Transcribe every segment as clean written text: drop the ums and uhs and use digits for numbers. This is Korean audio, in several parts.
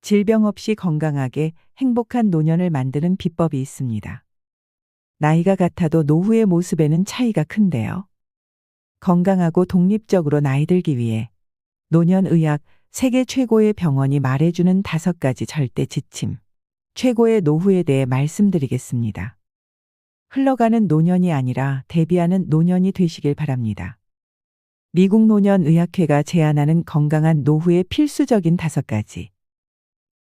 질병 없이 건강하게 행복한 노년을 만드는 비법이 있습니다. 나이가 같아도 노후의 모습에는 차이가 큰데요. 건강하고 독립적으로 나이 들기 위해 노년의학 세계 최고의 병원이 말해주는 5가지 절대 지침, 최고의 노후에 대해 말씀드리겠습니다. 흘러가는 노년이 아니라 대비하는 노년이 되시길 바랍니다. 미국 노년의학회가 제안하는 건강한 노후의 필수적인 5가지.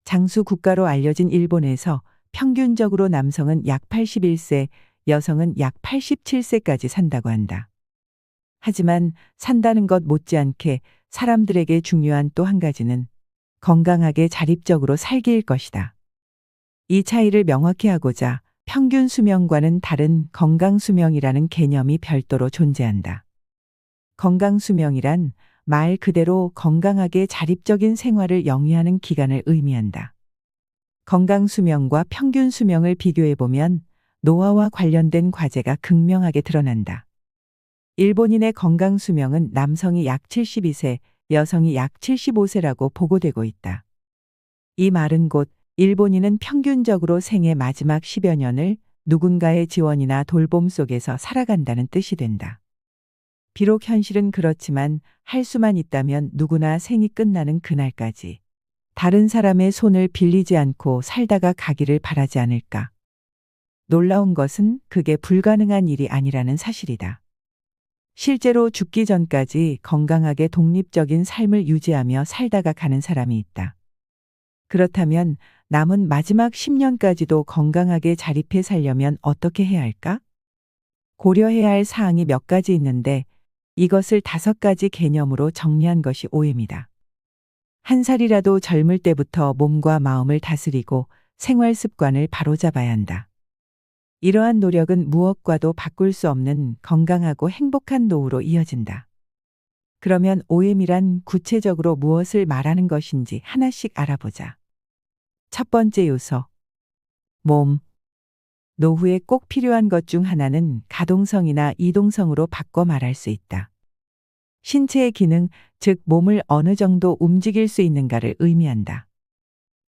장수 국가로 알려진 일본에서 평균적으로 남성은 약 81세, 여성은 약 87세까지 산다고 한다. 하지만 산다는 것 못지않게 사람들에게 중요한 또 한 가지는 건강하게 자립적으로 살기일 것이다. 이 차이를 명확히 하고자 평균 수명과는 다른 건강 수명이라는 개념이 별도로 존재한다. 건강 수명이란 말 그대로 건강하게 자립적인 생활을 영위하는 기간을 의미한다. 건강 수명과 평균 수명을 비교해보면 노화와 관련된 과제가 극명하게 드러난다. 일본인의 건강 수명은 남성이 약 72세, 여성이 약 75세라고 보고되고 있다. 이 말은 곧 일본인은 평균적으로 생애 마지막 10여 년을 누군가의 지원이나 돌봄 속에서 살아간다는 뜻이 된다. 비록 현실은 그렇지만 할 수만 있다면 누구나 생이 끝나는 그날까지 다른 사람의 손을 빌리지 않고 살다가 가기를 바라지 않을까. 놀라운 것은 그게 불가능한 일이 아니라는 사실이다. 실제로 죽기 전까지 건강하게 독립적인 삶을 유지하며 살다가 가는 사람이 있다. 그렇다면 남은 마지막 10년까지도 건강하게 자립해 살려면 어떻게 해야 할까? 고려해야 할 사항이 몇 가지 있는데 이것을 5가지 개념으로 정리한 것이 오해입니다. 한 살이라도 젊을 때부터 몸과 마음을 다스리고 생활 습관을 바로잡아야 한다. 이러한 노력은 무엇과도 바꿀 수 없는 건강하고 행복한 노후로 이어진다. 그러면 OM이란 구체적으로 무엇을 말하는 것인지 하나씩 알아보자. 첫 번째 요소. 몸. 노후에 꼭 필요한 것 중 하나는 가동성이나 이동성으로 바꿔 말할 수 있다. 신체의 기능, 즉 몸을 어느 정도 움직일 수 있는가를 의미한다.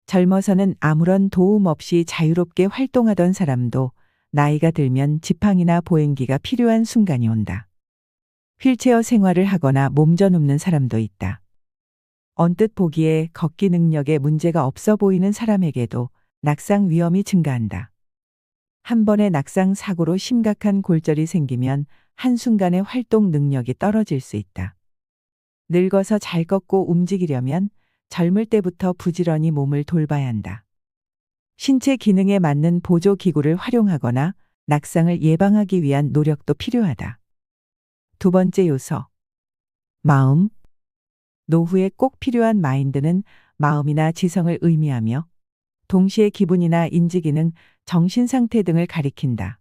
젊어서는 아무런 도움 없이 자유롭게 활동하던 사람도 나이가 들면 지팡이나 보행기가 필요한 순간이 온다. 휠체어 생활을 하거나 몸져 눕는 사람도 있다. 언뜻 보기에 걷기 능력에 문제가 없어 보이는 사람에게도 낙상 위험이 증가한다. 한 번의 낙상 사고로 심각한 골절이 생기면 한순간에 활동 능력이 떨어질 수 있다. 늙어서 잘 걷고 움직이려면 젊을 때부터 부지런히 몸을 돌봐야 한다. 신체 기능에 맞는 보조 기구를 활용하거나 낙상을 예방하기 위한 노력도 필요하다. 두 번째 요소. 마음. 노후에 꼭 필요한 마인드는 마음이나 지성을 의미하며 동시에 기분이나 인지기능, 정신상태 등을 가리킨다.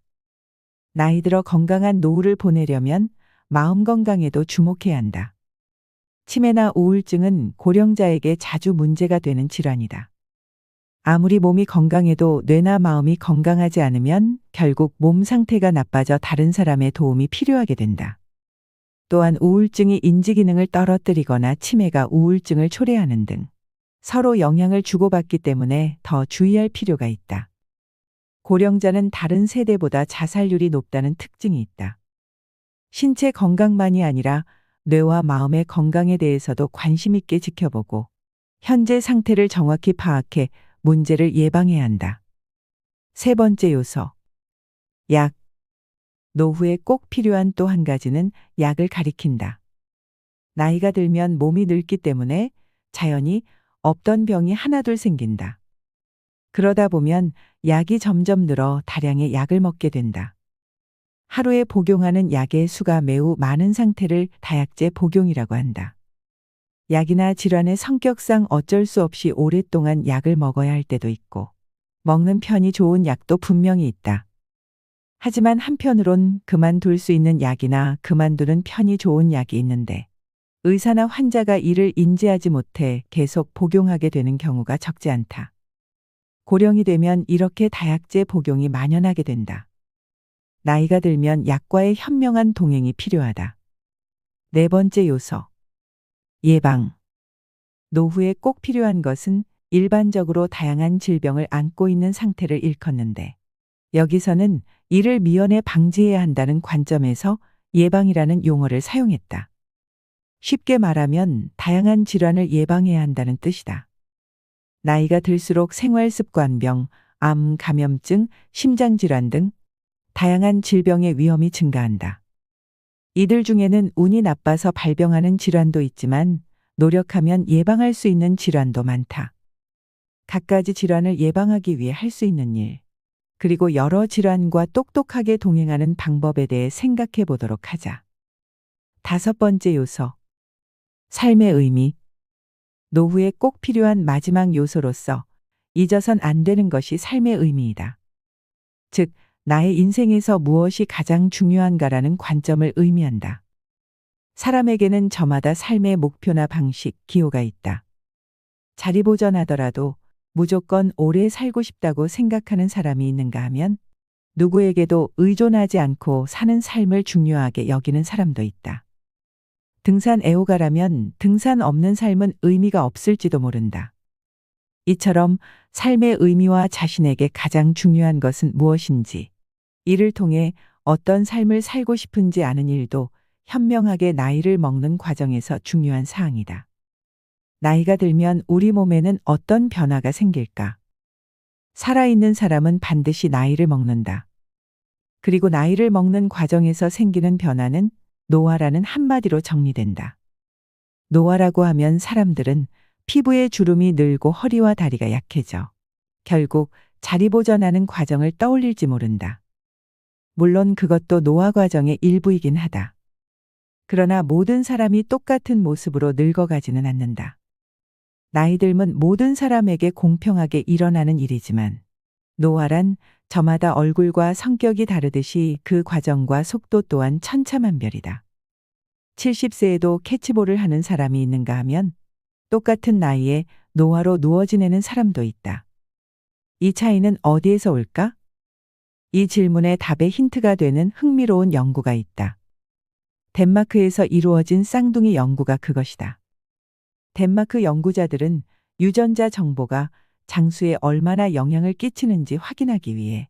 나이 들어 건강한 노후를 보내려면 마음 건강에도 주목해야 한다. 치매나 우울증은 고령자에게 자주 문제가 되는 질환이다. 아무리 몸이 건강해도 뇌나 마음이 건강하지 않으면 결국 몸 상태가 나빠져 다른 사람의 도움이 필요하게 된다. 또한 우울증이 인지기능을 떨어뜨리거나 치매가 우울증을 초래하는 등 서로 영향을 주고받기 때문에 더 주의할 필요가 있다. 고령자는 다른 세대보다 자살률이 높다는 특징이 있다. 신체 건강만이 아니라 뇌와 마음의 건강에 대해서도 관심 있게 지켜보고 현재 상태를 정확히 파악해 문제를 예방해야 한다. 세 번째 요소. 약. 노후에 꼭 필요한 또 한 가지는 약을 가리킨다. 나이가 들면 몸이 늙기 때문에 자연히 없던 병이 하나둘 생긴다. 그러다 보면 약이 점점 늘어 다량의 약을 먹게 된다. 하루에 복용하는 약의 수가 매우 많은 상태를 다약제 복용이라고 한다. 약이나 질환의 성격상 어쩔 수 없이 오랫동안 약을 먹어야 할 때도 있고, 먹는 편이 좋은 약도 분명히 있다. 하지만 한편으론 그만둘 수 있는 약이나 그만두는 편이 좋은 약이 있는데, 의사나 환자가 이를 인지하지 못해 계속 복용하게 되는 경우가 적지 않다. 고령이 되면 이렇게 다약제 복용이 만연하게 된다. 나이가 들면 약과의 현명한 동행이 필요하다. 네 번째 요소. 예방. 노후에 꼭 필요한 것은 일반적으로 다양한 질병을 안고 있는 상태를 일컫는데, 여기서는 이를 미연에 방지해야 한다는 관점에서 예방이라는 용어를 사용했다. 쉽게 말하면 다양한 질환을 예방해야 한다는 뜻이다. 나이가 들수록 생활습관병, 암, 감염증, 심장질환 등 다양한 질병의 위험이 증가한다. 이들 중에는 운이 나빠서 발병하는 질환도 있지만 노력하면 예방할 수 있는 질환도 많다. 갖가지 질환을 예방하기 위해 할 수 있는 일, 그리고 여러 질환과 똑똑하게 동행하는 방법에 대해 생각해 보도록 하자. 5번째 요소. 삶의 의미. 노후에 꼭 필요한 마지막 요소로서 잊어선 안 되는 것이 삶의 의미이다. 즉, 나의 인생에서 무엇이 가장 중요한가라는 관점을 의미한다. 사람에게는 저마다 삶의 목표나 방식, 기호가 있다. 자리보전하더라도 무조건 오래 살고 싶다고 생각하는 사람이 있는가 하면 누구에게도 의존하지 않고 사는 삶을 중요하게 여기는 사람도 있다. 등산 애호가라면 등산 없는 삶은 의미가 없을지도 모른다. 이처럼 삶의 의미와 자신에게 가장 중요한 것은 무엇인지, 이를 통해 어떤 삶을 살고 싶은지 아는 일도 현명하게 나이를 먹는 과정에서 중요한 사항이다. 나이가 들면 우리 몸에는 어떤 변화가 생길까? 살아있는 사람은 반드시 나이를 먹는다. 그리고 나이를 먹는 과정에서 생기는 변화는 노화라는 한마디로 정리된다. 노화라고 하면 사람들은 피부의 주름이 늘고 허리와 다리가 약해져 결국 자리보전하는 과정을 떠올릴지 모른다. 물론 그것도 노화 과정의 일부이긴 하다. 그러나 모든 사람이 똑같은 모습으로 늙어가지는 않는다. 나이 들면 모든 사람에게 공평하게 일어나는 일이지만 노화란 저마다 얼굴과 성격이 다르듯이 그 과정과 속도 또한 천차만별이다. 70세에도 캐치볼을 하는 사람이 있는가 하면 똑같은 나이에 노화로 누워 지내는 사람도 있다. 이 차이는 어디에서 올까? 이 질문의 답의 힌트가 되는 흥미로운 연구가 있다. 덴마크에서 이루어진 쌍둥이 연구가 그것이다. 덴마크 연구자들은 유전자 정보가 장수에 얼마나 영향을 끼치는지 확인하기 위해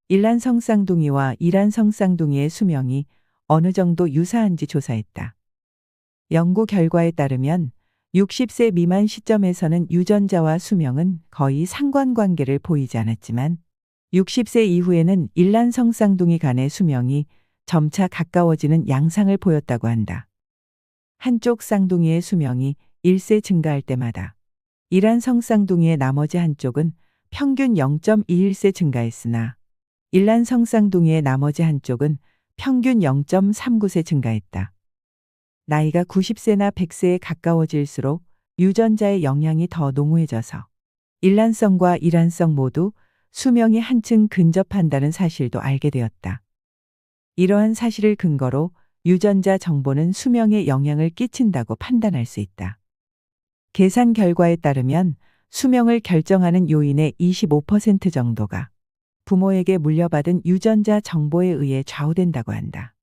일란성 쌍둥이와 이란성 쌍둥이의 수명이 어느 정도 유사한지 조사했다. 연구 결과에 따르면 60세 미만 시점에서는 유전자와 수명은 거의 상관관계를 보이지 않았지만 60세 이후에는 일란성 쌍둥이 간의 수명이 점차 가까워지는 양상을 보였다고 한다. 한쪽 쌍둥이의 수명이 1세 증가할 때마다 이란성 쌍둥이의 나머지 한쪽은 평균 0.21세 증가했으나 일란성 쌍둥이의 나머지 한쪽은 평균 0.39세 증가했다. 나이가 90세나 100세에 가까워질수록 유전자의 영향이 더 농후해져서 일란성과 이란성 모두 수명이 한층 근접한다는 사실도 알게 되었다. 이러한 사실을 근거로 유전자 정보는 수명에 영향을 끼친다고 판단할 수 있다. 계산 결과에 따르면 수명을 결정하는 요인의 25% 정도가 부모에게 물려받은 유전자 정보에 의해 좌우된다고 한다.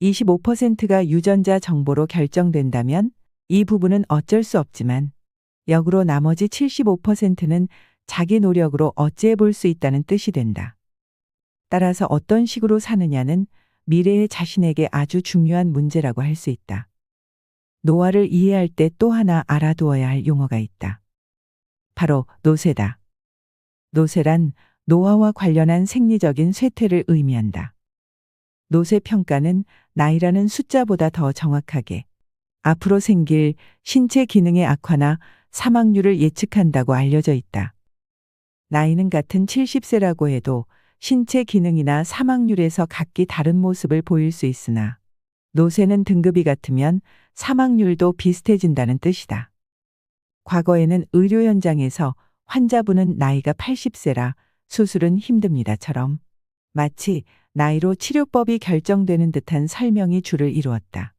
25%가 유전자 정보로 결정된다면 이 부분은 어쩔 수 없지만 역으로 나머지 75%는 자기 노력으로 어찌해 볼 수 있다는 뜻이 된다. 따라서 어떤 식으로 사느냐는 미래의 자신에게 아주 중요한 문제라고 할 수 있다. 노화를 이해할 때 또 하나 알아두어야 할 용어가 있다. 바로 노쇠다. 노쇠란 노화와 관련한 생리적인 쇠퇴를 의미한다. 노쇠 평가는 나이라는 숫자보다 더 정확하게 앞으로 생길 신체 기능의 악화나 사망률을 예측한다고 알려져 있다. 나이는 같은 70세라고 해도 신체 기능이나 사망률에서 각기 다른 모습을 보일 수 있으나 노쇠는 등급이 같으면 사망률도 비슷해진다는 뜻이다. 과거에는 의료 현장에서 환자분은 나이가 80세라 수술은 힘듭니다처럼 마치 나이로 치료법이 결정되는 듯한 설명이 주를 이루었다.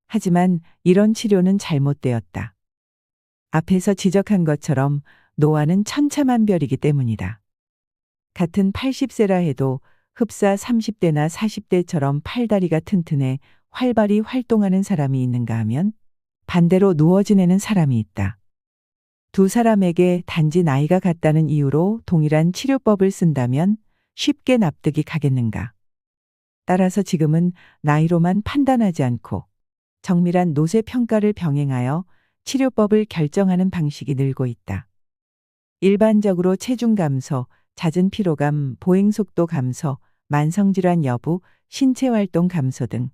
하지만 이런 치료는 잘못되었다. 앞에서 지적한 것처럼 노화는 천차만별이기 때문이다. 같은 80세라 해도 흡사 30대나 40대처럼 팔다리가 튼튼해 활발히 활동하는 사람이 있는가 하면 반대로 누워 지내는 사람이 있다. 두 사람에게 단지 나이가 같다는 이유로 동일한 치료법을 쓴다면 쉽게 납득이 가겠는가. 따라서 지금은 나이로만 판단하지 않고 정밀한 노쇠 평가를 병행하여 치료법을 결정하는 방식이 늘고 있다. 일반적으로 체중 감소, 잦은 피로감, 보행 속도 감소, 만성질환 여부, 신체 활동 감소 등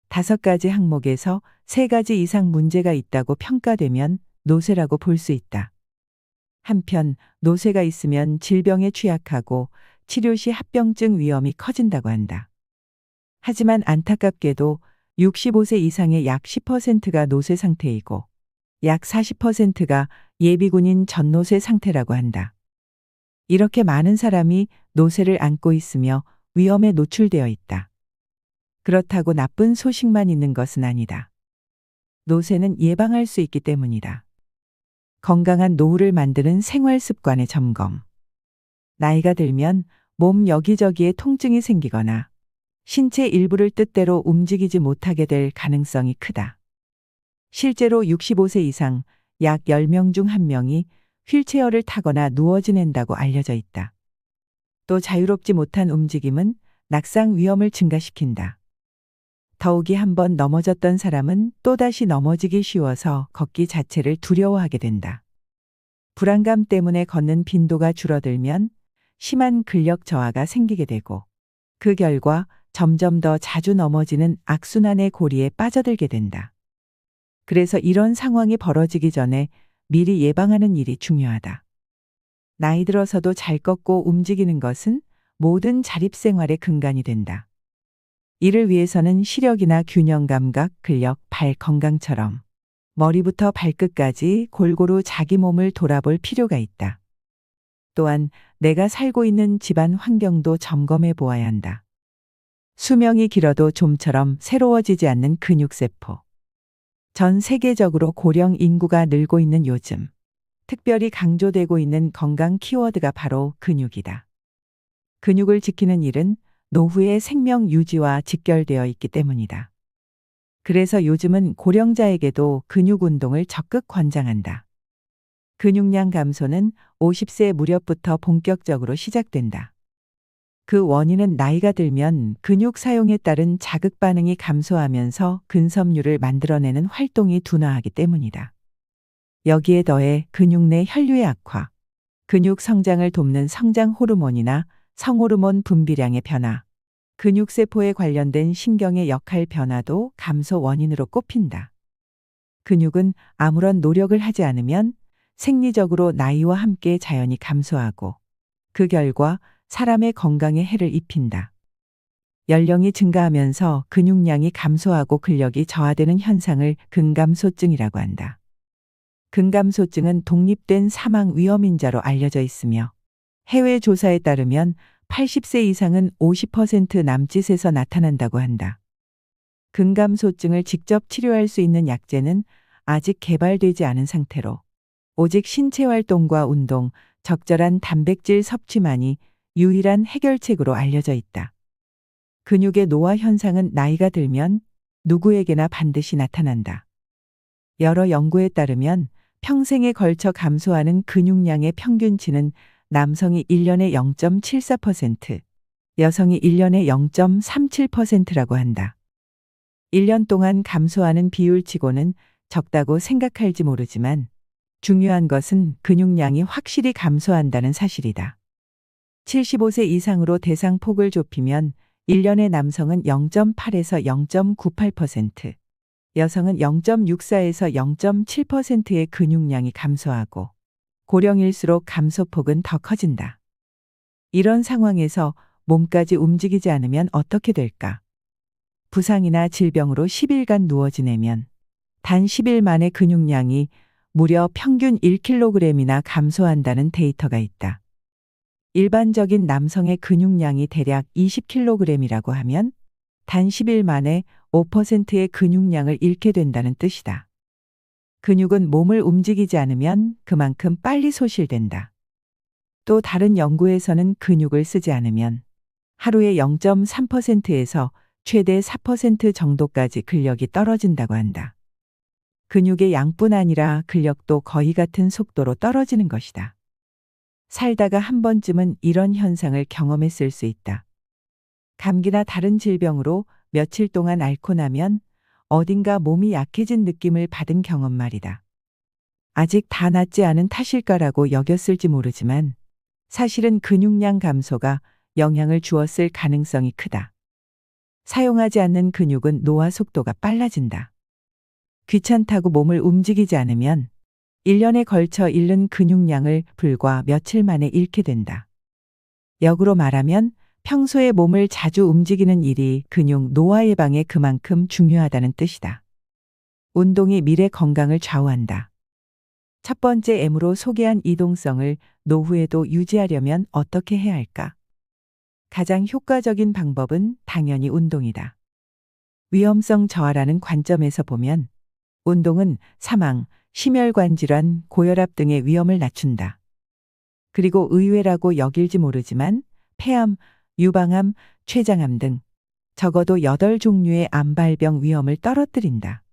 5가지 항목에서 3가지 이상 문제가 있다고 평가되면 노쇠라고 볼 수 있다. 한편 노쇠가 있으면 질병에 취약하고 치료 시 합병증 위험이 커진다고 한다. 하지만 안타깝게도 65세 이상의 약 10%가 노쇠 상태이고 약 40%가 예비군인 전노쇠 상태라고 한다. 이렇게 많은 사람이 노쇠를 앓고 있으며 위험에 노출되어 있다. 그렇다고 나쁜 소식만 있는 것은 아니다. 노쇠는 예방할 수 있기 때문이다. 건강한 노후를 만드는 생활 습관의 점검. 나이가 들면 몸 여기저기에 통증이 생기거나 신체 일부를 뜻대로 움직이지 못하게 될 가능성이 크다. 실제로 65세 이상 약 10명 중 1명이 휠체어를 타거나 누워 지낸다고 알려져 있다. 또 자유롭지 못한 움직임은 낙상 위험을 증가시킨다. 더욱이 한번 넘어졌던 사람은 또다시 넘어지기 쉬워서 걷기 자체를 두려워하게 된다. 불안감 때문에 걷는 빈도가 줄어들면 심한 근력 저하가 생기게 되고 그 결과 점점 더 자주 넘어지는 악순환의 고리에 빠져들게 된다. 그래서 이런 상황이 벌어지기 전에 미리 예방하는 일이 중요하다. 나이 들어서도 잘 걷고 움직이는 것은 모든 자립생활의 근간이 된다. 이를 위해서는 시력이나 균형 감각, 근력, 발 건강처럼 머리부터 발끝까지 골고루 자기 몸을 돌아볼 필요가 있다. 또한 내가 살고 있는 집안 환경도 점검해 보아야 한다. 수명이 길어도 좀처럼 새로워지지 않는 근육세포. 전 세계적으로 고령 인구가 늘고 있는 요즘, 특별히 강조되고 있는 건강 키워드가 바로 근육이다. 근육을 지키는 일은 노후의 생명 유지와 직결되어 있기 때문이다. 그래서 요즘은 고령자에게도 근육 운동을 적극 권장한다. 근육량 감소는 50세 무렵부터 본격적으로 시작된다. 그 원인은 나이가 들면 근육 사용에 따른 자극 반응이 감소하면서 근섬유를 만들어내는 활동이 둔화하기 때문이다. 여기에 더해 근육 내 혈류의 악화, 근육 성장을 돕는 성장 호르몬이나 성호르몬 분비량의 변화, 근육세포에 관련된 신경의 역할 변화도 감소 원인으로 꼽힌다. 근육은 아무런 노력을 하지 않으면 생리적으로 나이와 함께 자연히 감소하고 그 결과 사람의 건강에 해를 입힌다. 연령이 증가하면서 근육량이 감소하고 근력이 저하되는 현상을 근감소증이라고 한다. 근감소증은 독립된 사망 위험인자로 알려져 있으며 해외 조사에 따르면 80세 이상은 50% 남짓에서 나타난다고 한다. 근감소증을 직접 치료할 수 있는 약제는 아직 개발되지 않은 상태로 오직 신체 활동과 운동, 적절한 단백질 섭취만이 유일한 해결책으로 알려져 있다. 근육의 노화 현상은 나이가 들면 누구에게나 반드시 나타난다. 여러 연구에 따르면 평생에 걸쳐 감소하는 근육량의 평균치는 남성이 1년에 0.74%, 여성이 1년에 0.37%라고 한다. 1년 동안 감소하는 비율치고는 적다고 생각할지 모르지만 중요한 것은 근육량이 확실히 감소한다는 사실이다. 75세 이상으로 대상 폭을 좁히면 1년의 남성은 0.8에서 0.98%, 여성은 0.64에서 0.7%의 근육량이 감소하고 고령일수록 감소폭은 더 커진다. 이런 상황에서 몸까지 움직이지 않으면 어떻게 될까? 부상이나 질병으로 10일간 누워 지내면 단 10일 만에 근육량이 무려 평균 1kg이나 감소한다는 데이터가 있다. 일반적인 남성의 근육량이 대략 20kg이라고 하면 단 10일 만에 5%의 근육량을 잃게 된다는 뜻이다. 근육은 몸을 움직이지 않으면 그만큼 빨리 소실된다. 또 다른 연구에서는 근육을 쓰지 않으면 하루에 0.3%에서 최대 4% 정도까지 근력이 떨어진다고 한다. 근육의 양뿐 아니라 근력도 거의 같은 속도로 떨어지는 것이다. 살다가 한 번쯤은 이런 현상을 경험했을 수 있다. 감기나 다른 질병으로 며칠 동안 앓고 나면 어딘가 몸이 약해진 느낌을 받은 경험 말이다. 아직 다 낫지 않은 탓일까라고 여겼을지 모르지만 사실은 근육량 감소가 영향을 주었을 가능성이 크다. 사용하지 않는 근육은 노화 속도가 빨라진다. 귀찮다고 몸을 움직이지 않으면 1년에 걸쳐 잃는 근육량을 불과 며칠 만에 잃게 된다. 역으로 말하면 평소에 몸을 자주 움직이는 일이 근육 노화 예방에 그만큼 중요하다는 뜻이다. 운동이 미래 건강을 좌우한다. 첫 번째 M으로 소개한 이동성을 노후에도 유지하려면 어떻게 해야 할까? 가장 효과적인 방법은 당연히 운동이다. 위험성 저하라는 관점에서 보면 운동은 사망, 심혈관 질환, 고혈압 등의 위험을 낮춘다. 그리고 의외라고 여길지 모르지만 폐암, 유방암, 췌장암 등 적어도 8종류의 암 발병 위험을 떨어뜨린다.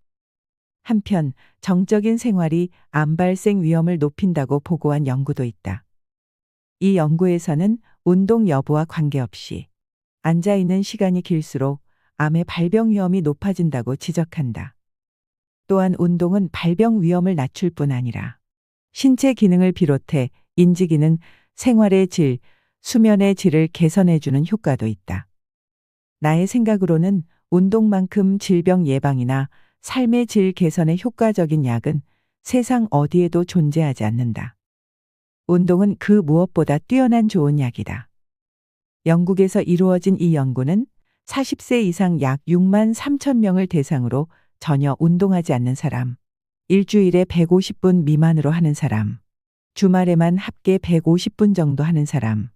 한편 정적인 생활이 암 발생 위험을 높인다고 보고한 연구도 있다. 이 연구에서는 운동 여부와 관계없이 앉아 있는 시간이 길수록 암의 발병 위험이 높아진다고 지적한다. 또한 운동은 발병 위험을 낮출 뿐 아니라 신체 기능을 비롯해 인지 기능, 생활의 질, 수면의 질을 개선해주는 효과도 있다. 나의 생각으로는 운동만큼 질병 예방이나 삶의 질 개선에 효과적인 약은 세상 어디에도 존재하지 않는다. 운동은 그 무엇보다 뛰어난 좋은 약이다. 영국에서 이루어진 이 연구는 40세 이상 약 6만 3천 명을 대상으로 전혀 운동하지 않는 사람, 일주일에 150분 미만으로 하는 사람, 주말에만 합계 150분 정도 하는 사람,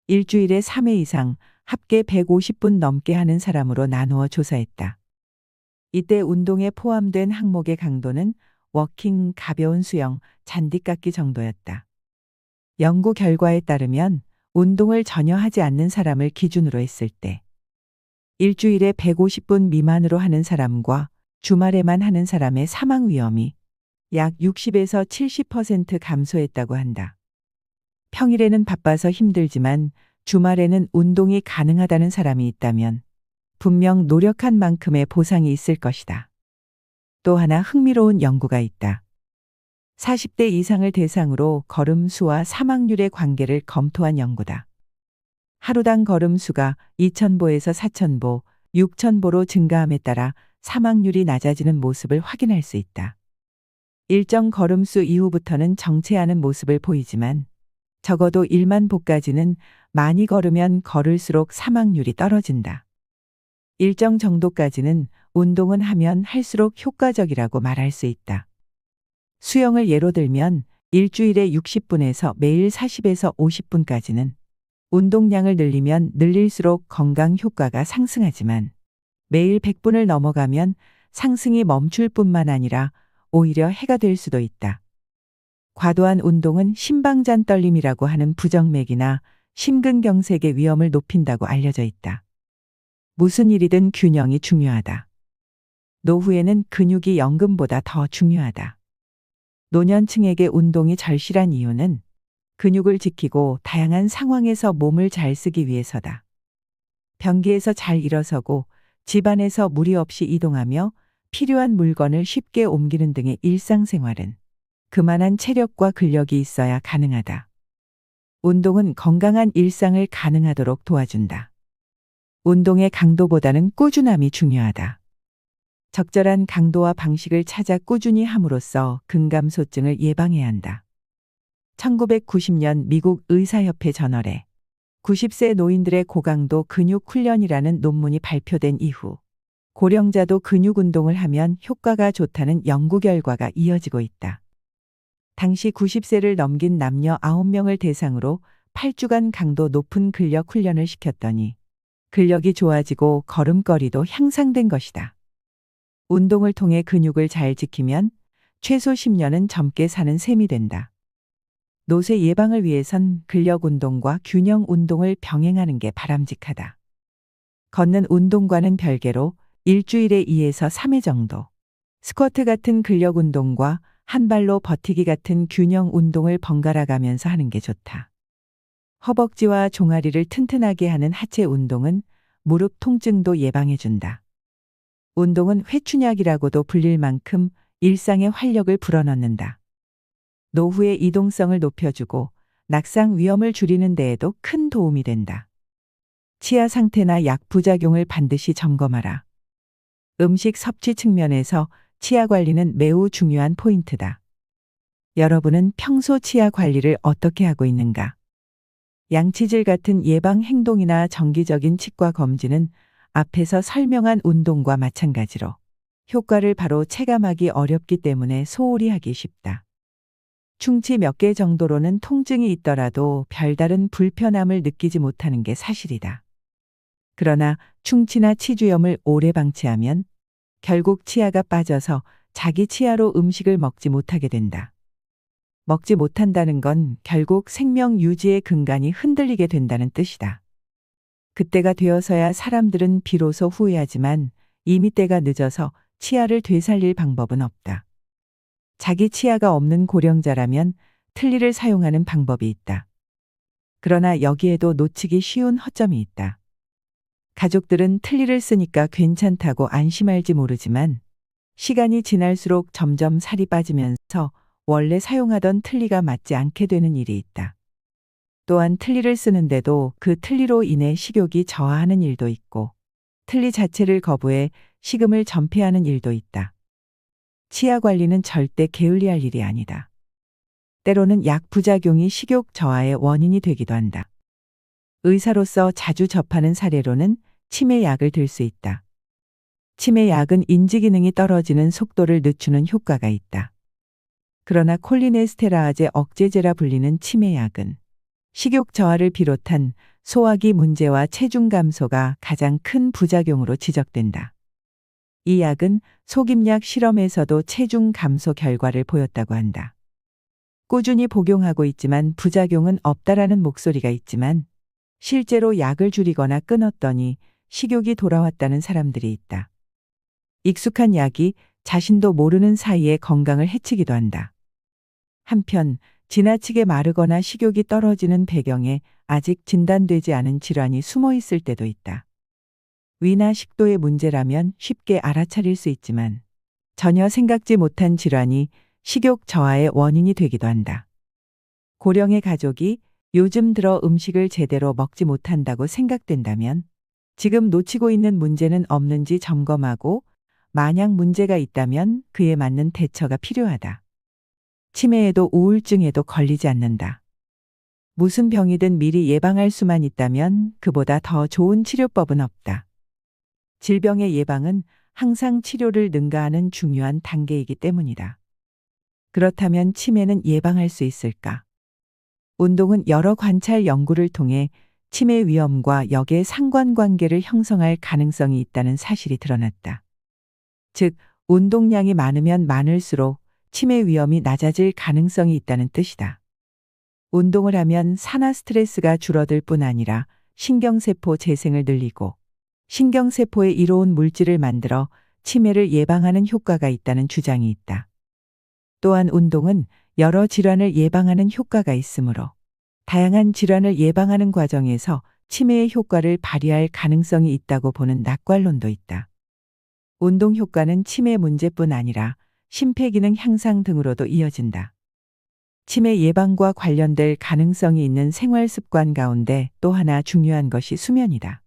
일주일에 3회 이상 합계 150분 넘게 하는 사람으로 나누어 조사했다. 이때 운동에 포함된 항목의 강도는 워킹, 가벼운 수영, 잔디깎기 정도였다. 연구 결과에 따르면 운동을 전혀 하지 않는 사람을 기준으로 했을 때 일주일에 150분 미만으로 하는 사람과 주말에만 하는 사람의 사망 위험이 약 60에서 70% 감소했다고 한다. 평일에는 바빠서 힘들지만 주말에는 운동이 가능하다는 사람이 있다면 분명 노력한 만큼의 보상이 있을 것이다. 또 하나 흥미로운 연구가 있다. 40대 이상을 대상으로 걸음 수와 사망률의 관계를 검토한 연구다. 하루당 걸음 수가 2,000보에서 4,000보, 6,000보로 증가함에 따라 사망률이 낮아지는 모습을 확인할 수 있다. 일정 걸음수 이후부터는 정체하는 모습을 보이지만 적어도 1만 보까지는 많이 걸으면 걸을수록 사망률이 떨어진다. 일정 정도까지는 운동은 하면 할수록 효과적이라고 말할 수 있다. 수영을 예로 들면 일주일에 60분에서 매일 40에서 50분까지는 운동량을 늘리면 늘릴수록 건강 효과가 상승하지만 매일 100분을 넘어가면 상승이 멈출 뿐만 아니라 오히려 해가 될 수도 있다. 과도한 운동은 심방잔 떨림이라고 하는 부정맥이나 심근경색의 위험을 높인다고 알려져 있다. 무슨 일이든 균형이 중요하다. 노후에는 근육이 연금보다 더 중요하다. 노년층에게 운동이 절실한 이유는 근육을 지키고 다양한 상황에서 몸을 잘 쓰기 위해서다. 변기에서 잘 일어서고 집안에서 무리 없이 이동하며 필요한 물건을 쉽게 옮기는 등의 일상생활은 그만한 체력과 근력이 있어야 가능하다. 운동은 건강한 일상을 가능하도록 도와준다. 운동의 강도보다는 꾸준함이 중요하다. 적절한 강도와 방식을 찾아 꾸준히 함으로써 근감소증을 예방해야 한다. 1990년 미국 의사협회 저널에 90세 노인들의 고강도 근육 훈련이라는 논문이 발표된 이후 고령자도 근육 운동을 하면 효과가 좋다는 연구 결과가 이어지고 있다. 당시 90세를 넘긴 남녀 9명을 대상으로 8주간 강도 높은 근력 훈련을 시켰더니 근력이 좋아지고 걸음걸이도 향상된 것이다. 운동을 통해 근육을 잘 지키면 최소 10년은 젊게 사는 셈이 된다. 노쇠 예방을 위해선 근력 운동과 균형 운동을 병행하는 게 바람직하다. 걷는 운동과는 별개로 일주일에 2에서 3회 정도 스쿼트 같은 근력 운동과 한 발로 버티기 같은 균형 운동을 번갈아 가면서 하는 게 좋다. 허벅지와 종아리를 튼튼하게 하는 하체 운동은 무릎 통증도 예방해 준다. 운동은 회춘약이라고도 불릴 만큼 일상의 활력을 불어넣는다. 노후의 이동성을 높여주고 낙상 위험을 줄이는 데에도 큰 도움이 된다. 치아 상태나 약 부작용을 반드시 점검하라. 음식 섭취 측면에서 치아 관리는 매우 중요한 포인트다. 여러분은 평소 치아 관리를 어떻게 하고 있는가? 양치질 같은 예방 행동이나 정기적인 치과 검진은 앞에서 설명한 운동과 마찬가지로 효과를 바로 체감하기 어렵기 때문에 소홀히 하기 쉽다. 충치 몇 개 정도로는 통증이 있더라도 별다른 불편함을 느끼지 못하는 게 사실이다. 그러나 충치나 치주염을 오래 방치하면 결국 치아가 빠져서 자기 치아로 음식을 먹지 못하게 된다. 먹지 못한다는 건 결국 생명 유지의 근간이 흔들리게 된다는 뜻이다. 그때가 되어서야 사람들은 비로소 후회하지만 이미 때가 늦어서 치아를 되살릴 방법은 없다. 자기 치아가 없는 고령자라면 틀니를 사용하는 방법이 있다. 그러나 여기에도 놓치기 쉬운 허점이 있다. 가족들은 틀니를 쓰니까 괜찮다고 안심할지 모르지만 시간이 지날수록 점점 살이 빠지면서 원래 사용하던 틀니가 맞지 않게 되는 일이 있다. 또한 틀니를 쓰는데도 그 틀니로 인해 식욕이 저하하는 일도 있고 틀니 자체를 거부해 식음을 전폐하는 일도 있다. 치아 관리는 절대 게을리할 일이 아니다. 때로는 약 부작용이 식욕 저하의 원인이 되기도 한다. 의사로서 자주 접하는 사례로는 치매약을 들 수 있다. 치매약은 인지 기능이 떨어지는 속도를 늦추는 효과가 있다. 그러나 콜리네스테라아제 억제제라 불리는 치매약은 식욕 저하를 비롯한 소화기 문제와 체중 감소가 가장 큰 부작용으로 지적된다. 이 약은 속임약 실험에서도 체중 감소 결과를 보였다고 한다. 꾸준히 복용하고 있지만 부작용은 없다라는 목소리가 있지만 실제로 약을 줄이거나 끊었더니 식욕이 돌아왔다는 사람들이 있다. 익숙한 약이 자신도 모르는 사이에 건강을 해치기도 한다. 한편 지나치게 마르거나 식욕이 떨어지는 배경에 아직 진단되지 않은 질환이 숨어 있을 때도 있다. 위나 식도의 문제라면 쉽게 알아차릴 수 있지만 전혀 생각지 못한 질환이 식욕 저하의 원인이 되기도 한다. 고령의 가족이 요즘 들어 음식을 제대로 먹지 못한다고 생각된다면 지금 놓치고 있는 문제는 없는지 점검하고 만약 문제가 있다면 그에 맞는 대처가 필요하다. 치매에도 우울증에도 걸리지 않는다. 무슨 병이든 미리 예방할 수만 있다면 그보다 더 좋은 치료법은 없다. 질병의 예방은 항상 치료를 능가하는 중요한 단계이기 때문이다. 그렇다면 치매는 예방할 수 있을까? 운동은 여러 관찰 연구를 통해 치매 위험과 역의 상관관계를 형성할 가능성이 있다는 사실이 드러났다. 즉, 운동량이 많으면 많을수록 치매 위험이 낮아질 가능성이 있다는 뜻이다. 운동을 하면 산화 스트레스가 줄어들 뿐 아니라 신경세포 재생을 늘리고 신경세포에 이로운 물질을 만들어 치매를 예방하는 효과가 있다는 주장이 있다. 또한 운동은 여러 질환을 예방하는 효과가 있으므로 다양한 질환을 예방하는 과정에서 치매의 효과를 발휘할 가능성이 있다고 보는 낙관론도 있다. 운동 효과는 치매 문제뿐 아니라 심폐기능 향상 등으로도 이어진다. 치매 예방과 관련될 가능성이 있는 생활 습관 가운데 또 하나 중요한 것이 수면이다.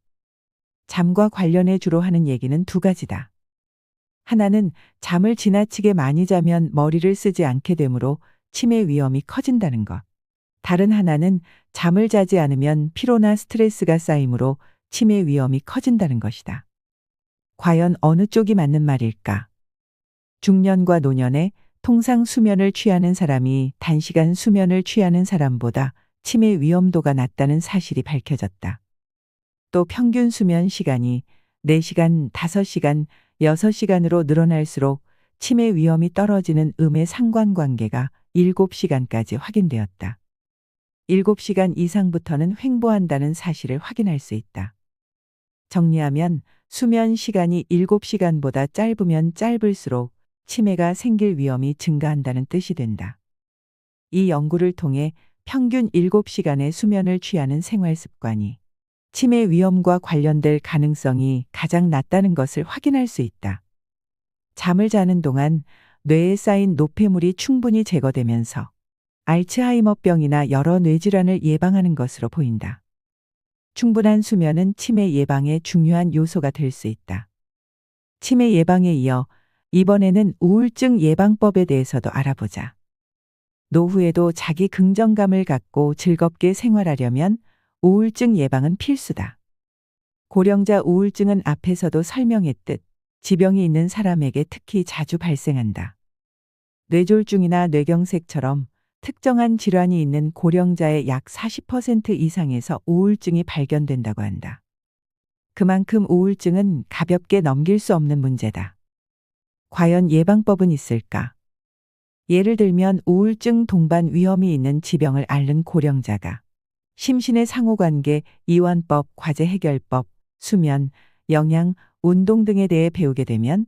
잠과 관련해 주로 하는 얘기는 두 가지다. 하나는 잠을 지나치게 많이 자면 머리를 쓰지 않게 되므로 치매 위험이 커진다는 것. 다른 하나는 잠을 자지 않으면 피로나 스트레스가 쌓이므로 치매 위험이 커진다는 것이다. 과연 어느 쪽이 맞는 말일까? 중년과 노년에 통상 수면을 취하는 사람이 단시간 수면을 취하는 사람보다 치매 위험도가 낮다는 사실이 밝혀졌다. 또 평균 수면 시간이 4시간, 5시간, 6시간으로 늘어날수록 치매 위험이 떨어지는 음의 상관관계가 7시간까지 확인되었다. 7시간 이상부터는 횡보한다는 사실을 확인할 수 있다. 정리하면 수면 시간이 7시간보다 짧으면 짧을수록 치매가 생길 위험이 증가한다는 뜻이 된다. 이 연구를 통해 평균 7시간의 수면을 취하는 생활 습관이 치매 위험과 관련될 가능성이 가장 낮다는 것을 확인할 수 있다. 잠을 자는 동안 뇌에 쌓인 노폐물이 충분히 제거되면서 알츠하이머병이나 여러 뇌질환을 예방하는 것으로 보인다. 충분한 수면은 치매 예방의 중요한 요소가 될 수 있다. 치매 예방에 이어 이번에는 우울증 예방법에 대해서도 알아보자. 노후에도 자기 긍정감을 갖고 즐겁게 생활하려면 우울증 예방은 필수다. 고령자 우울증은 앞에서도 설명했듯 지병이 있는 사람에게 특히 자주 발생한다. 뇌졸중이나 뇌경색처럼 특정한 질환이 있는 고령자의 약 40% 이상에서 우울증이 발견된다고 한다. 그만큼 우울증은 가볍게 넘길 수 없는 문제다. 과연 예방법은 있을까? 예를 들면 우울증 동반 위험이 있는 지병을 앓는 고령자가 심신의 상호관계, 이완법, 과제 해결법, 수면, 영양, 운동 등에 대해 배우게 되면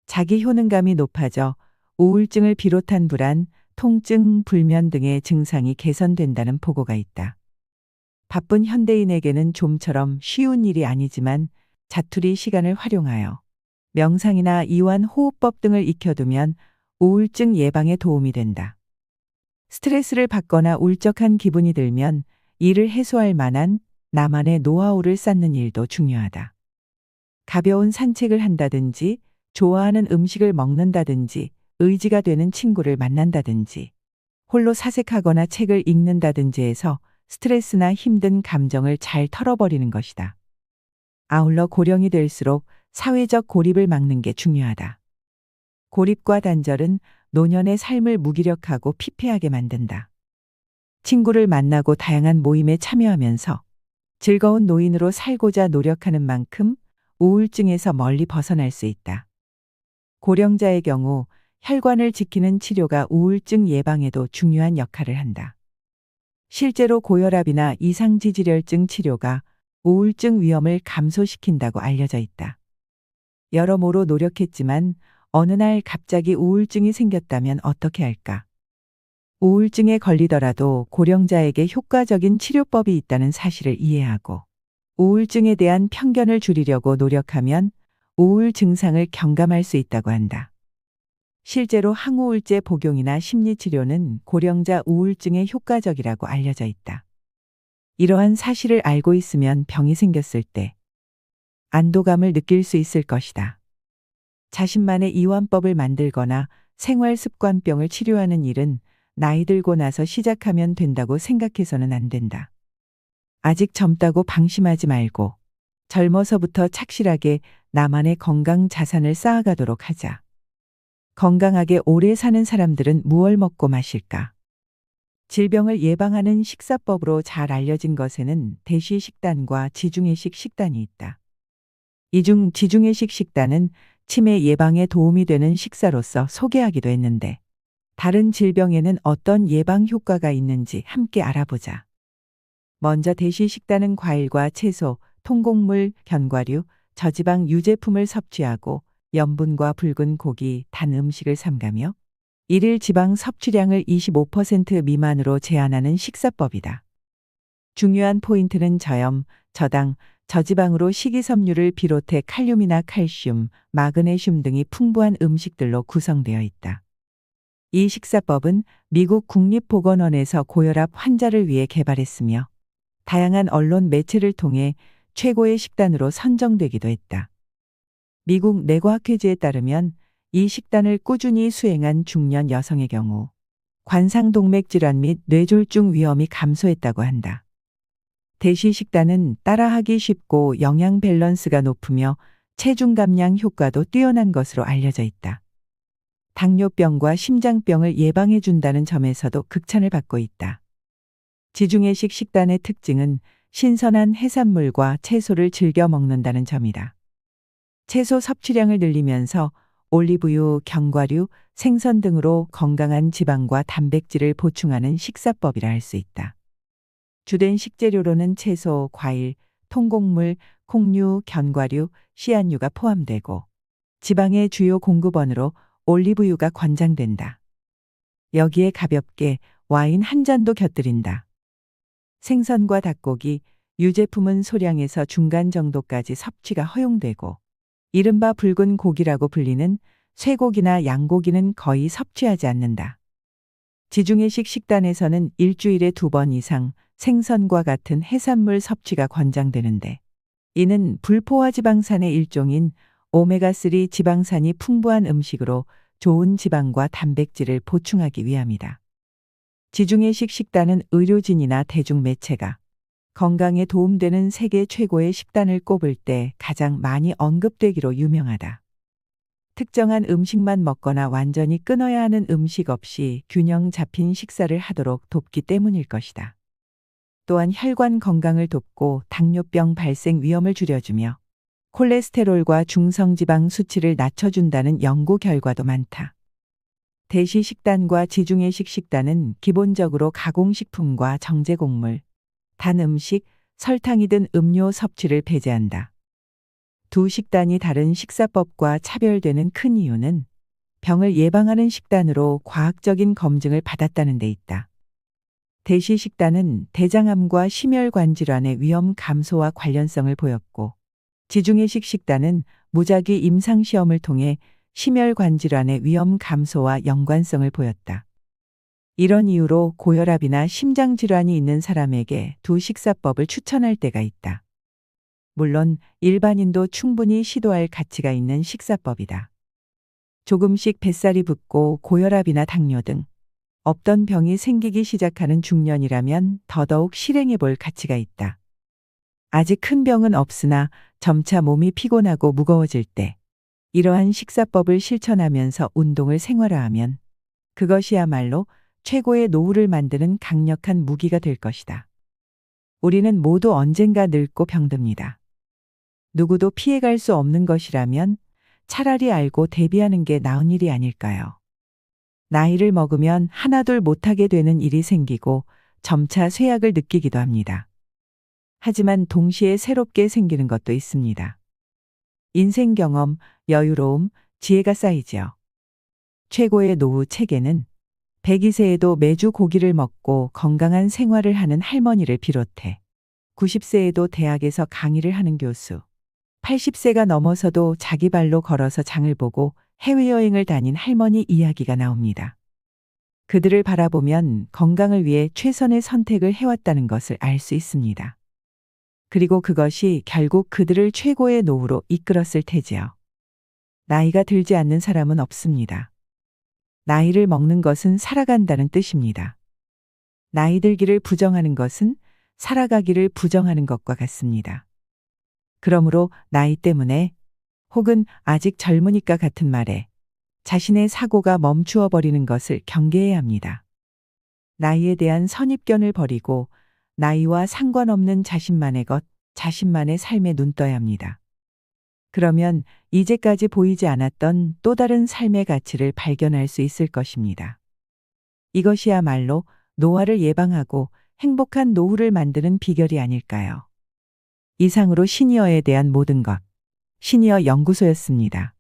자기 효능감이 높아져 우울증을 비롯한 불안, 통증, 불면 등의 증상이 개선된다는 보고가 있다. 바쁜 현대인에게는 좀처럼 쉬운 일이 아니지만 자투리 시간을 활용하여 명상이나 이완 호흡법 등을 익혀두면 우울증 예방에 도움이 된다. 스트레스를 받거나 울적한 기분이 들면 이를 해소할 만한 나만의 노하우를 쌓는 일도 중요하다. 가벼운 산책을 한다든지, 좋아하는 음식을 먹는다든지, 의지가 되는 친구를 만난다든지, 홀로 사색하거나 책을 읽는다든지 해서 스트레스나 힘든 감정을 잘 털어버리는 것이다. 아울러 고령이 될수록 사회적 고립을 막는 게 중요하다. 고립과 단절은 노년의 삶을 무기력하고 피폐하게 만든다. 친구를 만나고 다양한 모임에 참여하면서 즐거운 노인으로 살고자 노력하는 만큼 우울증에서 멀리 벗어날 수 있다. 고령자의 경우 혈관을 지키는 치료가 우울증 예방에도 중요한 역할을 한다. 실제로 고혈압이나 이상지질혈증 치료가 우울증 위험을 감소시킨다고 알려져 있다. 여러모로 노력했지만 어느 날 갑자기 우울증이 생겼다면 어떻게 할까? 우울증에 걸리더라도 고령자에게 효과적인 치료법이 있다는 사실을 이해하고 우울증에 대한 편견을 줄이려고 노력하면 우울 증상을 경감할 수 있다고 한다. 실제로 항우울제 복용이나 심리치료는 고령자 우울증에 효과적이라고 알려져 있다. 이러한 사실을 알고 있으면 병이 생겼을 때 안도감을 느낄 수 있을 것이다. 자신만의 이완법을 만들거나 생활습관병을 치료하는 일은 나이 들고 나서 시작하면 된다고 생각해서는 안 된다. 아직 젊다고 방심하지 말고 젊어서부터 착실하게 나만의 건강 자산을 쌓아가도록 하자. 건강하게 오래 사는 사람들은 무얼 먹고 마실까? 질병을 예방하는 식사법으로 잘 알려진 것에는 대시식단과 지중해식 식단이 있다. 이 중 지중해식 식단은 치매 예방에 도움이 되는 식사로서 소개하기도 했는데 다른 질병에는 어떤 예방 효과가 있는지 함께 알아보자. 먼저 대시식단은 과일과 채소, 통곡물, 견과류, 저지방 유제품을 섭취하고 염분과 붉은 고기, 단 음식을 삼가며 일일 지방 섭취량을 25% 미만으로 제한하는 식사법이다. 중요한 포인트는 저염, 저당, 저지방으로 식이섬유를 비롯해 칼륨이나 칼슘, 마그네슘 등이 풍부한 음식들로 구성되어 있다. 이 식사법은 미국 국립보건원에서 고혈압 환자를 위해 개발했으며 다양한 언론 매체를 통해 최고의 식단으로 선정되기도 했다. 미국 뇌과학회지에 따르면 이 식단을 꾸준히 수행한 중년 여성의 경우 관상동맥 질환 및 뇌졸중 위험이 감소했다고 한다. 대시 식단은 따라하기 쉽고 영양 밸런스가 높으며 체중 감량 효과도 뛰어난 것으로 알려져 있다. 당뇨병과 심장병을 예방해 준다는 점에서도 극찬을 받고 있다. 지중해식 식단의 특징은 신선한 해산물과 채소를 즐겨 먹는다는 점이다. 채소 섭취량을 늘리면서 올리브유, 견과류, 생선 등으로 건강한 지방과 단백질을 보충하는 식사법이라 할 수 있다. 주된 식재료로는 채소, 과일, 통곡물, 콩류, 견과류, 씨앗류가 포함되고 지방의 주요 공급원으로 올리브유가 권장된다. 여기에 가볍게 와인 한 잔도 곁들인다. 생선과 닭고기, 유제품은 소량에서 중간 정도까지 섭취가 허용되고 이른바 붉은 고기라고 불리는 쇠고기나 양고기는 거의 섭취하지 않는다. 지중해식 식단에서는 일주일에 2번 이상 생선과 같은 해산물 섭취가 권장되는데 이는 불포화 지방산의 일종인 오메가3 지방산이 풍부한 음식으로 좋은 지방과 단백질을 보충하기 위함이다. 지중해식 식단은 의료진이나 대중매체가 건강에 도움되는 세계 최고의 식단을 꼽을 때 가장 많이 언급되기로 유명하다. 특정한 음식만 먹거나 완전히 끊어야 하는 음식 없이 균형 잡힌 식사를 하도록 돕기 때문일 것이다. 또한 혈관 건강을 돕고 당뇨병 발생 위험을 줄여주며 콜레스테롤과 중성지방 수치를 낮춰준다는 연구 결과도 많다. 대시 식단과 지중해식 식단은 기본적으로 가공식품과 정제곡물, 단 음식, 설탕이 든 음료 섭취를 배제한다. 두 식단이 다른 식사법과 차별되는 큰 이유는 병을 예방하는 식단으로 과학적인 검증을 받았다는 데 있다. 대시 식단은 대장암과 심혈관 질환의 위험 감소와 관련성을 보였고, 지중해식 식단은 무작위 임상시험을 통해 심혈관 질환의 위험 감소와 연관성을 보였다. 이런 이유로 고혈압이나 심장질환이 있는 사람에게 두 식사법을 추천할 때가 있다. 물론 일반인도 충분히 시도할 가치가 있는 식사법이다. 조금씩 뱃살이 붓고 고혈압이나 당뇨 등 없던 병이 생기기 시작하는 중년이라면 더더욱 실행해 볼 가치가 있다. 아직 큰 병은 없으나 점차 몸이 피곤하고 무거워질 때 이러한 식사법을 실천하면서 운동을 생활화하면 그것이야말로 최고의 노후를 만드는 강력한 무기가 될 것이다. 우리는 모두 언젠가 늙고 병듭니다. 누구도 피해갈 수 없는 것이라면 차라리 알고 대비하는 게 나은 일이 아닐까요? 나이를 먹으면 하나둘 못하게 되는 일이 생기고 점차 쇠약을 느끼기도 합니다. 하지만 동시에 새롭게 생기는 것도 있습니다. 인생 경험, 여유로움, 지혜가 쌓이지요. 최고의 노후 체계는 102세에도 매주 고기를 먹고 건강한 생활을 하는 할머니를 비롯해 90세에도 대학에서 강의를 하는 교수, 80세가 넘어서도 자기 발로 걸어서 장을 보고 해외여행을 다닌 할머니 이야기가 나옵니다. 그들을 바라보면 건강을 위해 최선의 선택을 해왔다는 것을 알 수 있습니다. 그리고 그것이 결국 그들을 최고의 노후로 이끌었을 테지요. 나이가 들지 않는 사람은 없습니다. 나이를 먹는 것은 살아간다는 뜻입니다. 나이 들기를 부정하는 것은 살아가기를 부정하는 것과 같습니다. 그러므로 나이 때문에 혹은 아직 젊으니까 같은 말에 자신의 사고가 멈추어 버리는 것을 경계해야 합니다. 나이에 대한 선입견을 버리고 나이와 상관없는 자신만의 것, 자신만의 삶에 눈떠야 합니다. 그러면 이제까지 보이지 않았던 또 다른 삶의 가치를 발견할 수 있을 것입니다. 이것이야말로 노화를 예방하고 행복한 노후를 만드는 비결이 아닐까요? 이상으로 시니어에 대한 모든 것, 시니어 연구소였습니다.